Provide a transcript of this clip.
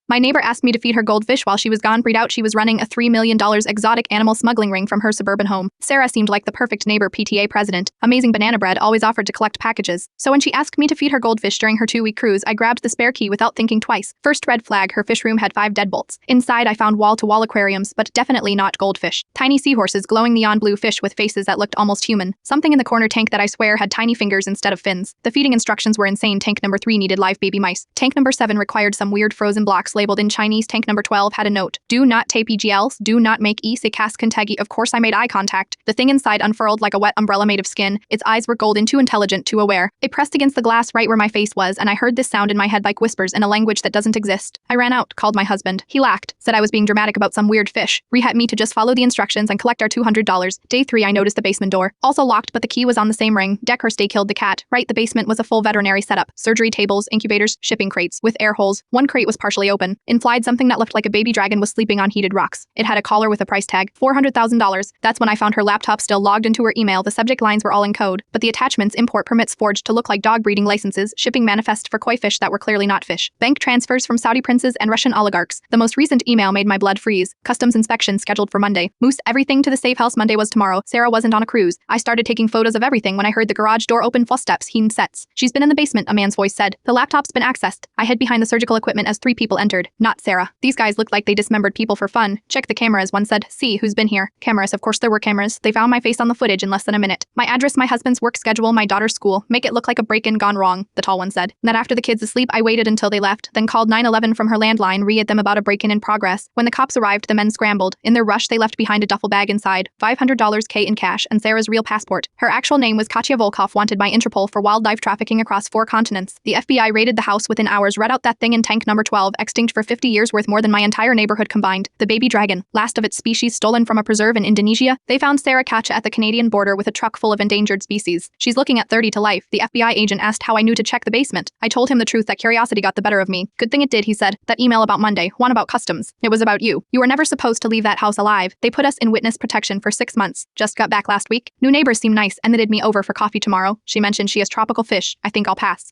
My neighbor asked me to feed her goldfish while she was gone. Breed out she was running a $3 million exotic animal smuggling ring from her suburban home. Sarah seemed like the perfect neighbor PTA president. Amazing banana bread, always offered to collect packages. So when she asked me to feed her goldfish during her 2-week cruise, I grabbed the spare key without thinking twice. First red flag, her fish room had 5 deadbolts. Inside I found wall-to-wall aquariums, but definitely not goldfish. Tiny seahorses, glowing neon blue fish with faces that looked almost human. Something in the corner tank that I swear had tiny fingers instead of fins. The feeding instructions were insane. Tank number 3 needed live baby mice. Tank number 7 required some weird frozen blocks labeled in Chinese. Tank number 12 had a note. Do not tape EGLs, do not make se Kaskantegi. Of course I made eye contact. The thing inside unfurled like a wet umbrella made of skin. Its eyes were golden, too intelligent, too aware. It pressed against the glass right where my face was, and I heard this sound in my head like whispers in a language that doesn't exist. I ran out, called my husband. He laughed, said I was being dramatic about some weird fish. Rehat me to just follow the instructions and collect our $200. Day 3 I noticed the basement door. Also locked, but the key was on the same ring. Deckhurst killed the cat. Right, the basement was a full veterinary setup. Surgery tables, incubators, shipping crates, with air holes. One crate was partially open. Inside something that looked like a baby dragon was sleeping on heated rocks. It had a collar with a price tag, $400,000. That's when I found her laptop still logged into her email. The subject lines were all in code, but the attachments: import permits forged to look like dog breeding licenses, shipping manifest for koi fish that were clearly not fish, bank transfers from Saudi princes and Russian oligarchs. The most recent email made my blood freeze. Customs inspection scheduled for Monday. Moose everything to the safe house. Monday was tomorrow. Sarah wasn't on a cruise. I started taking photos of everything when I heard the garage door open. Footsteps. Heen sets. She's been in the basement, a man's voice said. The laptop's been accessed. I hid behind the surgical equipment as 3 people entered. Not Sarah. These guys looked like they dismembered people for fun. Check the cameras, one said. See who's been here. Cameras, of course there were cameras. They found my face on the footage in less than a minute. My address, my husband's work schedule, my daughter's school. Make it look like a break-in gone wrong, the tall one said. And that after the kids asleep, I waited until they left, then called 911 from her landline, re-ed them about a break-in in progress. When the cops arrived, the men scrambled. In their rush, they left behind a duffel bag inside, $500 K in cash, and Sarah's real passport. Her actual name was Katya Volkov, wanted by Interpol for wildlife trafficking across 4 continents. The FBI raided the house within hours, read out that thing in tank number 12, extinct for 50 years, worth more than my entire neighborhood combined. The baby dragon, last of its species, stolen from a preserve in Indonesia. They found Sarah Katya at the Canadian border with a truck full of endangered species. She's looking at 30 to life. The FBI agent asked how I knew to check the basement. I told him the truth, that curiosity got the better of me. Good thing it did, he said. That email about Monday, one about customs. It was about you. You were never supposed to leave that house alive. They put us in witness protection for 6 months. Just got back last week. New neighbors seem nice and invited me over for coffee tomorrow. She mentioned she has tropical fish. I think I'll pass.